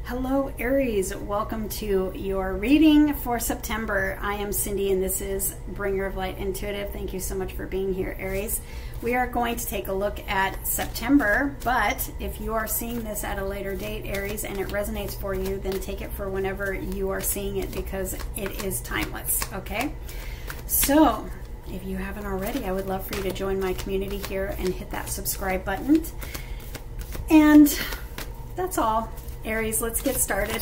Hello Aries, welcome to your reading for September. I am Cindy and this is Bringer of Light Intuitive. Thank you so much for being here, Aries. We are going to take a look at September, but if you are seeing this at a later date, Aries, and it resonates for you, then take it for whenever you are seeing it because it is timeless, okay? So, if you haven't already, I would love for you to join my community here and hit that subscribe button. And that's all. Aries, let's get started.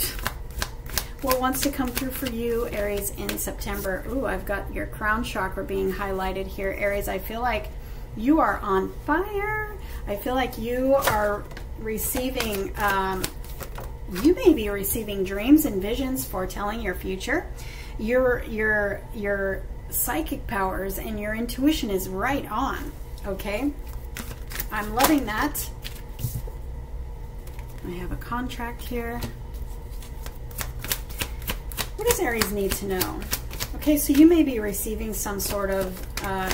What wants to come through for you, Aries, in September? Ooh, I've got your crown chakra being highlighted here. Aries, I feel like you are on fire. I feel like you are receiving, you may be receiving dreams and visions foretelling your future. Your psychic powers and your intuition is right on, okay? I'm loving that. I have a contract here. What does Aries need to know? Okay, so you may be receiving some sort of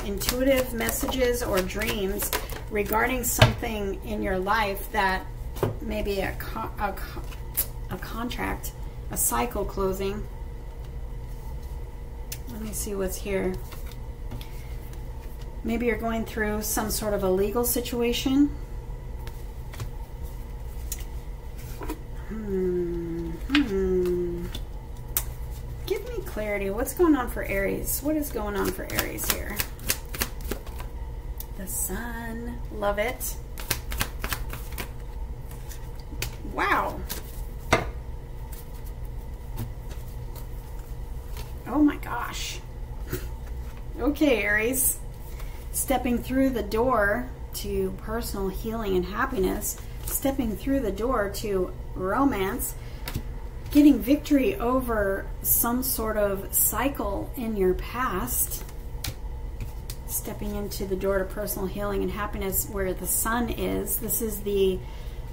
intuitive messages or dreams regarding something in your life that may be a contract, a cycle closing. Let me see what's here. Maybe you're going through some sort of a legal situation. Give me clarity. What's going on for Aries? What is going on for Aries here? The Sun. Love it. Wow. Oh my gosh. Okay, Aries. Stepping through the door to personal healing and happiness. Stepping through the door to romance, getting victory over some sort of cycle in your past, stepping into the door to personal healing and happiness where the Sun is. This is the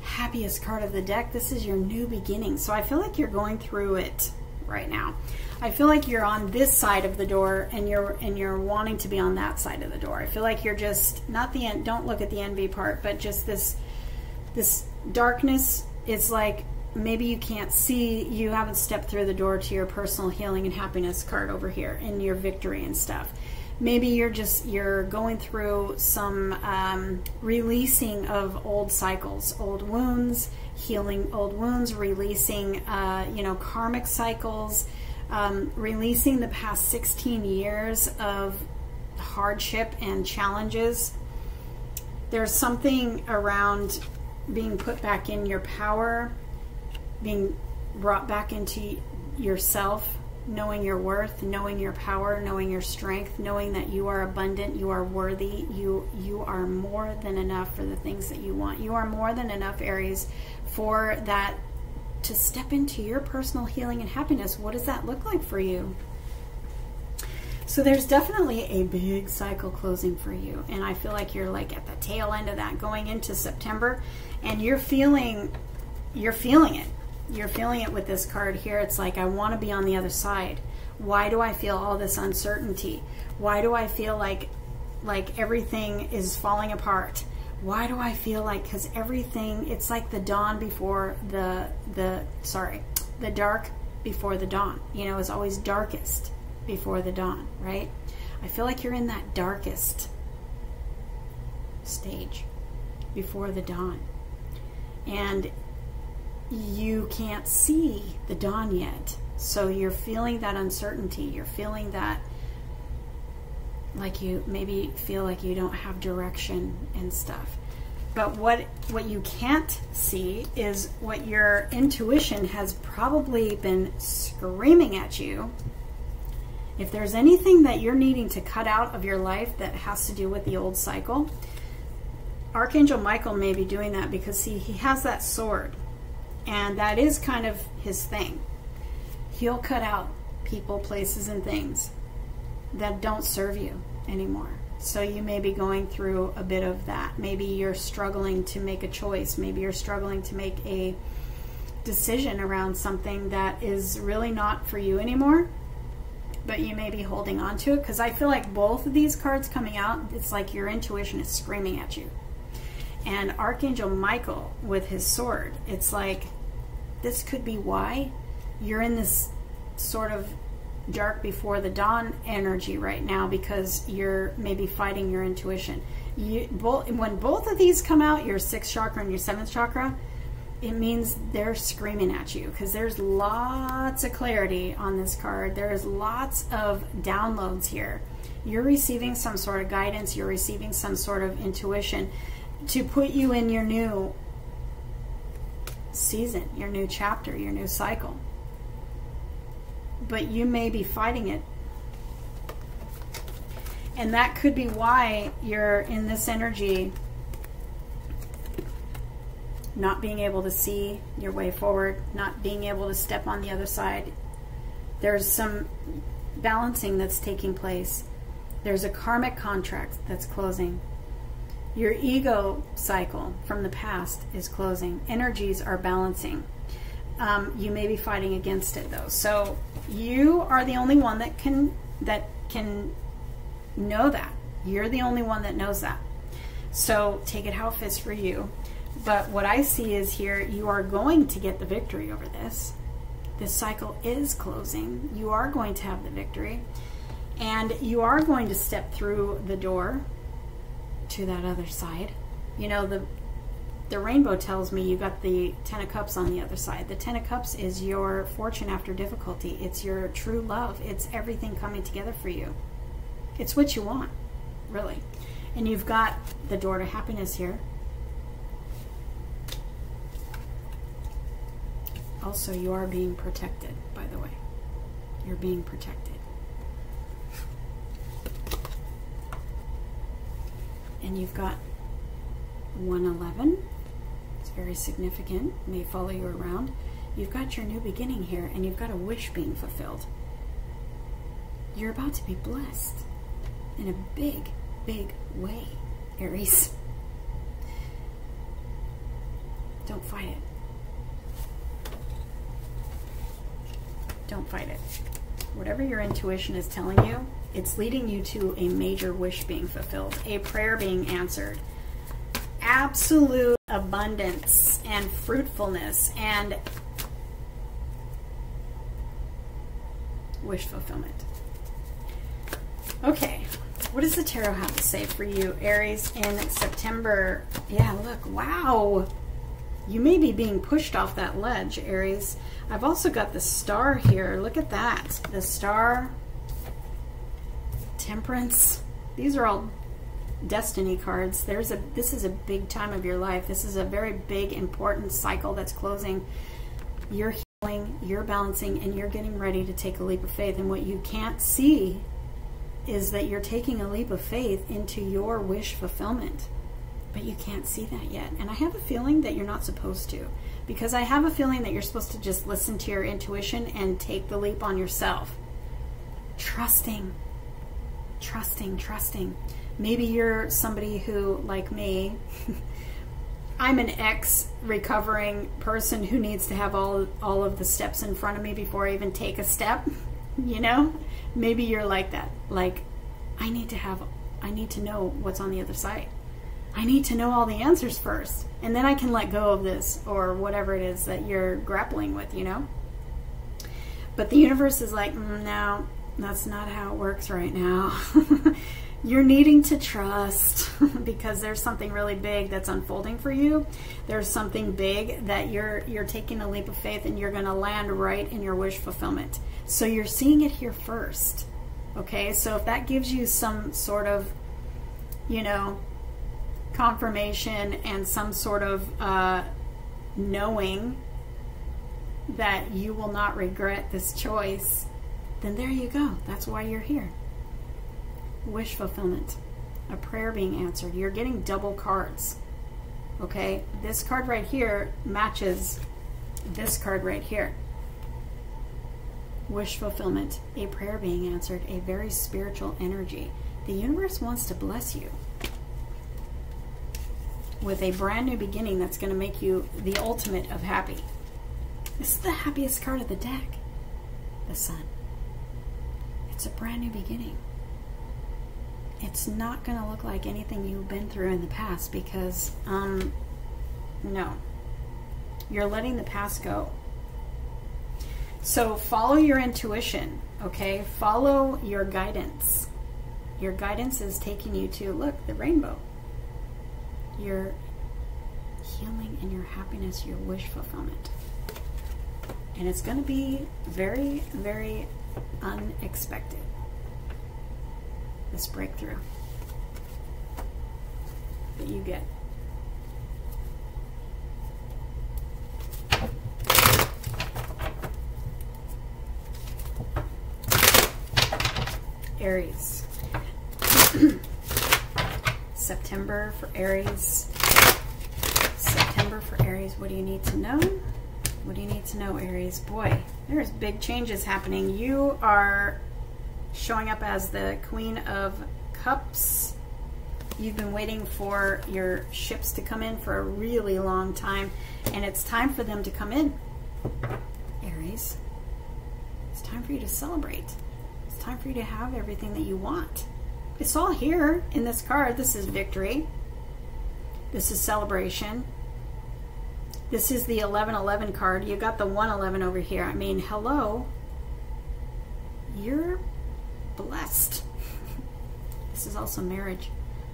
happiest card of the deck. This is your new beginning. So I feel like you're going through it right now. I feel like you're on this side of the door and you're wanting to be on that side of the door. I feel like you're just not the end. Don't look at the envy part, but just this darkness. It's like maybe you can't see, you haven't stepped through the door to your personal healing and happiness card over here and your victory and stuff. Maybe you're going through some releasing of old cycles, old wounds, healing old wounds, releasing karmic cycles, releasing the past 16 years of hardship and challenges. There's something around being put back in your power, being brought back into yourself, knowing your worth, knowing your power, knowing your strength, knowing that you are abundant, you are worthy, you are more than enough for the things that you want. You are more than enough, Aries, for that, to step into your personal healing and happiness. What does that look like for you? So there's definitely a big cycle closing for you, and I feel like you're like at the tail end of that going into September, and you're feeling it. You're feeling it with this card here. It's like, I want to be on the other side. Why do I feel all this uncertainty? Why do I feel like everything is falling apart? Why do I feel like, because everything, it's like the dawn before the dark before the dawn, is always darkest before the dawn, right? I feel like you're in that darkest stage before the dawn, and you can't see the dawn yet. So you're feeling that uncertainty. You're feeling that, like you maybe feel like you don't have direction and stuff. But what you can't see is what your intuition has probably been screaming at you. If there's anything that you're needing to cut out of your life that has to do with the old cycle, Archangel Michael may be doing that, because he has that sword, and that is kind of his thing. He'll cut out people, places, and things that don't serve you anymore. So you may be going through a bit of that. Maybe you're struggling to make a choice. Maybe you're struggling to make a decision around something that is really not for you anymore, but you may be holding on to it, because I feel like both of these cards coming out, it's like your intuition is screaming at you. And Archangel Michael with his sword, it's like this could be why you're in this sort of dark before the dawn energy right now, because you're maybe fighting your intuition. When both of these come out, your 6th chakra and your 7th chakra, it means they're screaming at you, because there's lots of clarity on this card. There's lots of downloads here. You're receiving some sort of guidance. You're receiving some sort of intuition to put you in your new season, your new chapter, your new cycle. But you may be fighting it. And that could be why you're in this energy, not being able to see your way forward, not being able to step on the other side. There's some balancing that's taking place. There's a karmic contract that's closing. Your ego cycle from the past is closing. Energies are balancing. You may be fighting against it though. So you are the only one that can know that. You're the only one that knows that. So take it how it fits for you. But what I see is here, you are going to get the victory over this. This cycle is closing. You are going to have the victory. And you are going to step through the door to that other side. You know, the rainbow tells me you got the 10 of Cups on the other side. The 10 of Cups is your fortune after difficulty. It's your true love. It's everything coming together for you. It's what you want, really. And you've got the door to happiness here. Also, you are being protected, by the way. You're being protected. And you've got 111. It's very significant. It may follow you around. You've got your new beginning here, and you've got a wish being fulfilled. You're about to be blessed in a big, big way, Aries. Don't fight it. Don't fight it. Whatever your intuition is telling you, it's leading you to a major wish being fulfilled, a prayer being answered, absolute abundance and fruitfulness and wish fulfillment. Okay, what does the tarot have to say for you, Aries, in September? Yeah, look, wow. You may be being pushed off that ledge, Aries. I've also got the star here. Look at that. The star, Temperance. These are all destiny cards. This is a big time of your life. This is a very big, important cycle that's closing. You're healing, you're balancing, and you're getting ready to take a leap of faith. And what you can't see is that you're taking a leap of faith into your wish fulfillment. But you can't see that yet. And I have a feeling that you're not supposed to. Because I have a feeling that you're supposed to just listen to your intuition and take the leap on yourself. Trusting. Trusting, trusting. Maybe you're somebody who, like me, I'm an ex-recovering person who needs to have all of the steps in front of me before I even take a step. You know? Maybe you're like that. Like, I need to know what's on the other side. I need to know all the answers first, and then I can let go of this or whatever it is that you're grappling with, you know? But the universe is like, no, that's not how it works right now. You're needing to trust because there's something really big that's unfolding for you. There's something big that you're taking a leap of faith, and you're going to land right in your wish fulfillment. So you're seeing it here first, okay? So if that gives you some sort of, you know, confirmation and some sort of knowing that you will not regret this choice, then there you go. That's why you're here. Wish fulfillment, a prayer being answered. You're getting double cards, okay? This card right here matches this card right here. Wish fulfillment, a prayer being answered, a very spiritual energy. The universe wants to bless you with a brand new beginning that's going to make you the ultimate of happy. This is the happiest card of the deck, the Sun. It's a brand new beginning. It's not going to look like anything you've been through in the past because, no. You're letting the past go. So follow your intuition, okay? Follow your guidance. Your guidance is taking you to, look, the rainbow. Your healing and your happiness, your wish fulfillment. And it's going to be very, very unexpected, this breakthrough that you get. Aries. September for Aries. September for Aries. What do you need to know? What do you need to know, Aries? Boy, there's big changes happening. You are showing up as the Queen of Cups. You've been waiting for your ships to come in for a really long time, and it's time for them to come in, Aries. It's time for you to celebrate. It's time for you to have everything that you want. It's all here in this card. This is victory. This is celebration. This is the 1111 card. You got the 111 over here. I mean, hello. You're blessed. This is also marriage.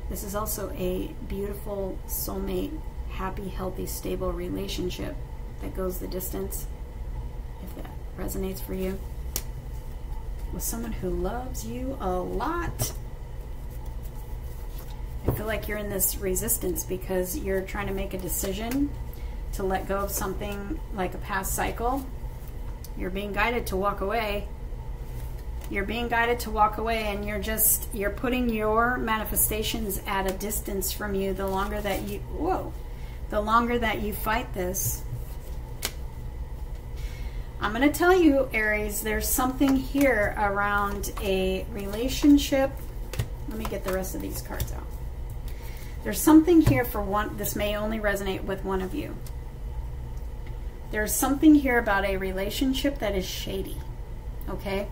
This is also a beautiful soulmate, happy, healthy, stable relationship that goes the distance, if that resonates for you, with someone who loves you a lot. I feel like you're in this resistance because you're trying to make a decision to let go of something like a past cycle. You're being guided to walk away. You're being guided to walk away, and you're putting your manifestations at a distance from you the longer that you, the longer that you fight this. I'm going to tell you, Aries, there's something here around a relationship. Let me get the rest of these cards out. There's something here for one. This may only resonate with one of you. There's something here about a relationship that is shady, okay?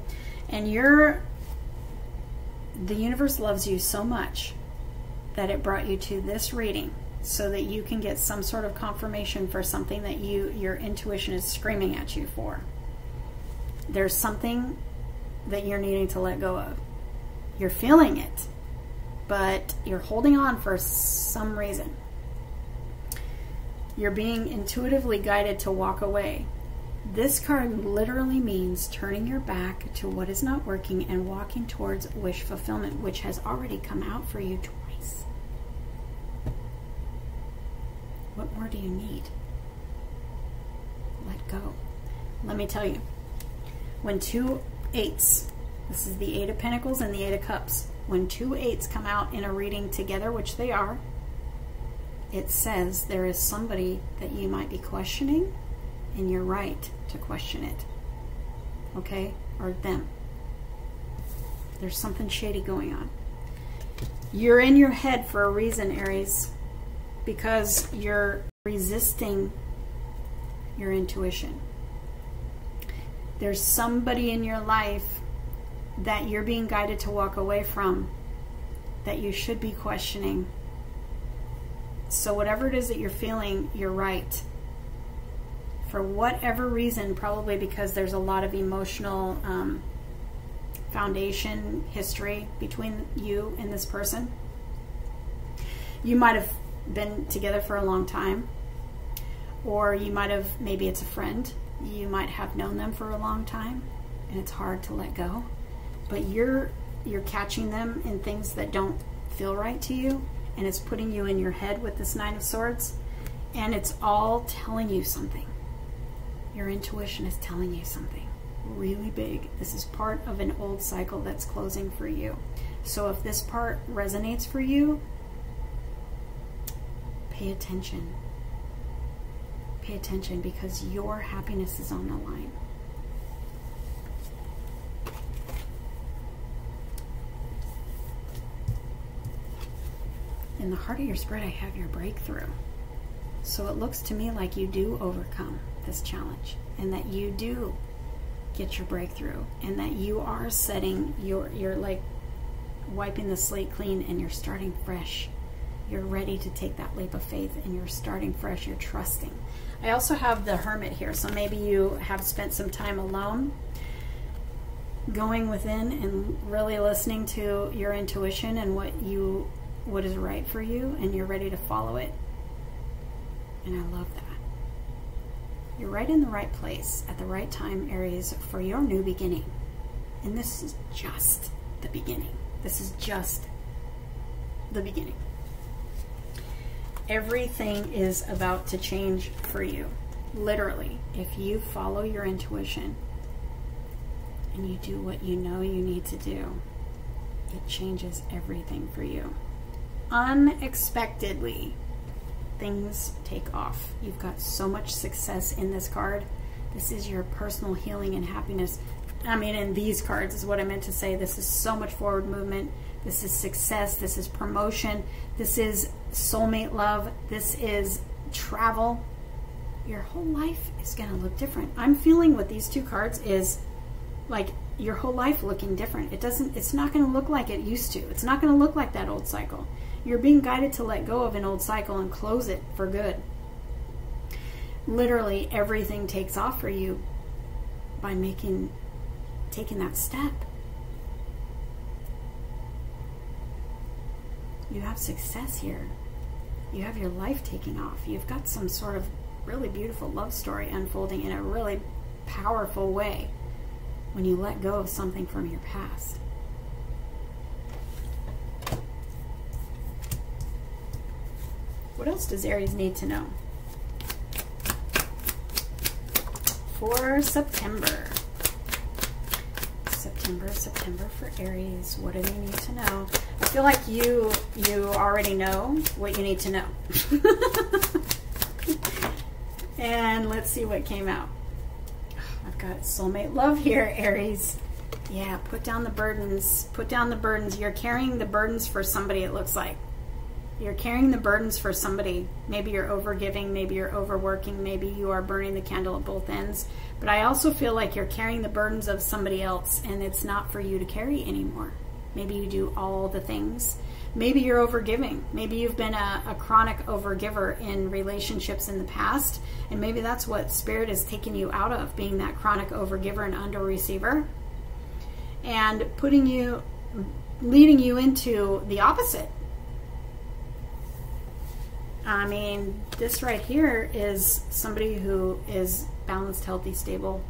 And the universe loves you so much that it brought you to this reading so that you can get some sort of confirmation for something that your intuition is screaming at you for. There's something that you're needing to let go of. You're feeling it, but you're holding on for some reason. You're being intuitively guided to walk away. This card literally means turning your back to what is not working and walking towards wish fulfillment, which has already come out for you twice. What more do you need? Let go. Let me tell you, when two eights, this is the Eight of Pentacles and the Eight of Cups, when two eights come out in a reading together, which they are, it says there is somebody that you might be questioning, and you're right to question it, okay? Or them. There's something shady going on. You're in your head for a reason, Aries, because you're resisting your intuition. There's somebody in your life that you're being guided to walk away from, that you should be questioning. So whatever it is that you're feeling, you're right. For whatever reason, probably because there's a lot of emotional foundation history between you and this person. You might have been together for a long time, or you might have, maybe it's a friend. You might have known them for a long time, and it's hard to let go. But you're catching them in things that don't feel right to you, and it's putting you in your head with this Nine of Swords, and it's all telling you something. Your intuition is telling you something really big. This is part of an old cycle that's closing for you. So if this part resonates for you, pay attention. Pay attention, because your happiness is on the line. In the heart of your spread, I have your breakthrough. So it looks to me like you do overcome this challenge, and that you do get your breakthrough, and that you are setting you're like wiping the slate clean, and you're starting fresh. You're ready to take that leap of faith, and you're starting fresh. You're trusting. I also have the Hermit here, so maybe you have spent some time alone, going within and really listening to your intuition and what is right for you, and you're ready to follow it. And I love that. You're right in the right place at the right time, Aries, for your new beginning. And this is just the beginning. This is just the beginning. Everything is about to change for you. Literally, if you follow your intuition and you do what you know you need to do, it changes everything for you. Unexpectedly, things take off. You've got so much success in this card. This is your personal healing and happiness. I mean, in these cards is what I meant to say. This is so much forward movement. This is success. This is promotion. This is soulmate love. This is travel. Your whole life is going to look different. I'm feeling with these two cards is like your whole life looking different. It's not going to look like it used to. It's not going to look like that old cycle. You're being guided to let go of an old cycle and close it for good. Literally everything takes off for you by taking that step. You have success here. You have your life taking off. You've got some sort of really beautiful love story unfolding in a really powerful way when you let go of something from your past. What else does Aries need to know for September? September for Aries. What do they need to know? I feel like you already know what you need to know. And let's see what came out. I've got soulmate love here, Aries. Yeah, put down the burdens. Put down the burdens. You're carrying the burdens for somebody, it looks like. You're carrying the burdens for somebody. Maybe you're overgiving, maybe you're overworking, maybe you are burning the candle at both ends. But I also feel like you're carrying the burdens of somebody else, and it's not for you to carry anymore. Maybe you do all the things. Maybe you're overgiving. Maybe you've been a chronic overgiver in relationships in the past, and maybe that's what Spirit is taking you out of, being that chronic overgiver and under-receiver, and leading you into the opposite. I mean, this right here is somebody who is balanced, healthy, stable.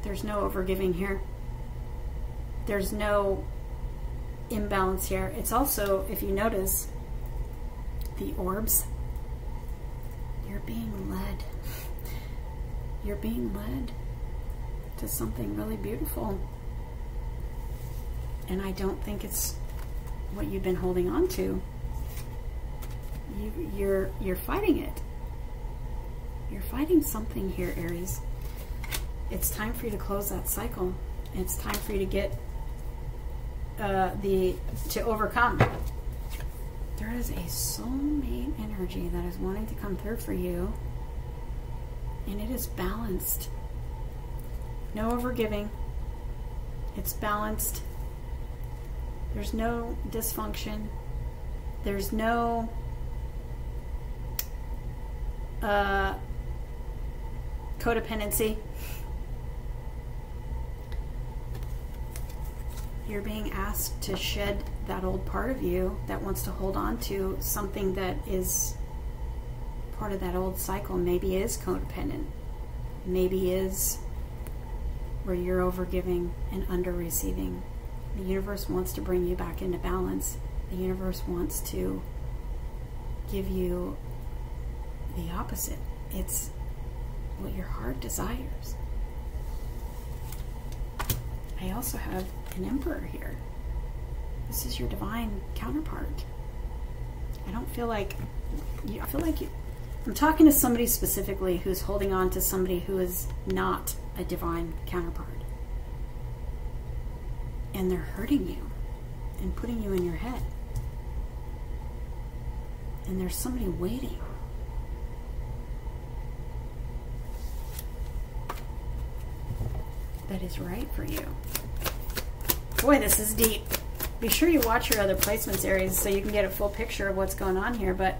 There's no overgiving here. There's no imbalance here. It's also, if you notice, the orbs. You're being led. You're being led to something really beautiful. And I don't think it's what you've been holding on to. You're fighting it. You're fighting something here, Aries. It's time for you to close that cycle. It's time for you to get to overcome. There is a soulmate energy that is wanting to come through for you, and it is balanced. No overgiving. It's balanced. There's no dysfunction. There's no codependency. You're being asked to shed that old part of you that wants to hold on to something that is part of that old cycle. Maybe is codependent. Maybe is where you're overgiving and under-receiving. The universe wants to bring you back into balance. The universe wants to give you the opposite. It's what your heart desires. I also have an Emperor here. This is your divine counterpart. I don't feel like you, I feel like you, I'm talking to somebody specifically who's holding on to somebody who is not a divine counterpart. And they're hurting you and putting you in your head. And there's somebody waiting. That is right for you. Boy, this is deep. Be sure you watch your other placements, Aries, so you can get a full picture of what's going on here. But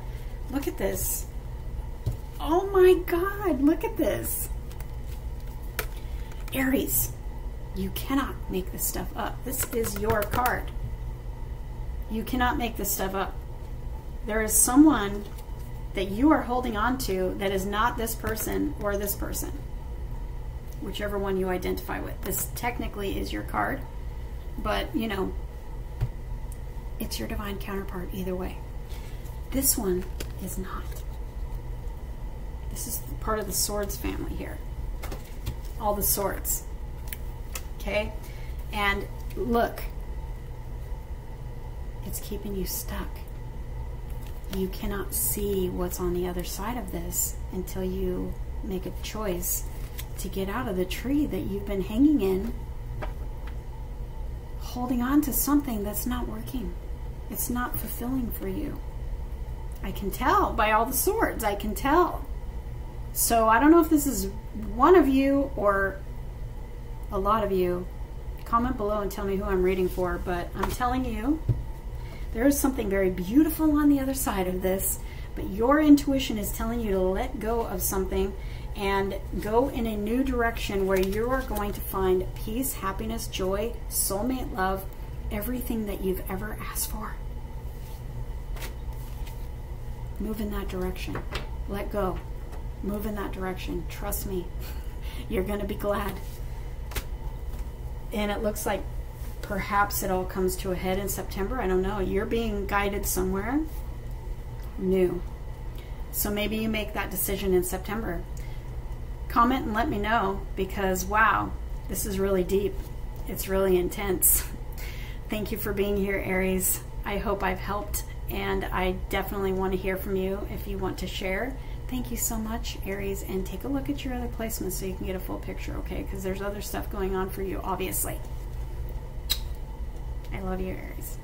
look at this. Oh my God, look at this. Aries, you cannot make this stuff up. This is your card. You cannot make this stuff up. There is someone that you are holding on to that is not this person or this person, whichever one you identify with. This technically is your card, but you know, it's your divine counterpart either way. This one is not. This is part of the swords family here. All the swords. Okay? And look, it's keeping you stuck. You cannot see what's on the other side of this until you make a choice to get out of the tree that you've been hanging in, holding on to something that's not working. It's not fulfilling for you. I can tell by all the swords. I can tell. So I don't know if this is one of you or a lot of you. Comment below and tell me who I'm reading for, but I'm telling you, there is something very beautiful on the other side of this, but your intuition is telling you to let go of something and go in a new direction where you are going to find peace, happiness, joy, soulmate love, everything that you've ever asked for. Move in that direction. Let go. Move in that direction. Trust me. You're going to be glad. And it looks like perhaps it all comes to a head in September. I don't know. You're being guided somewhere new. So maybe you make that decision in September. Comment and let me know, because wow, this is really deep. It's really intense. Thank you for being here, Aries. I hope I've helped, and I definitely want to hear from you if you want to share. Thank you so much, Aries, and take a look at your other placements so you can get a full picture, okay? Because there's other stuff going on for you, obviously. I love you, Aries.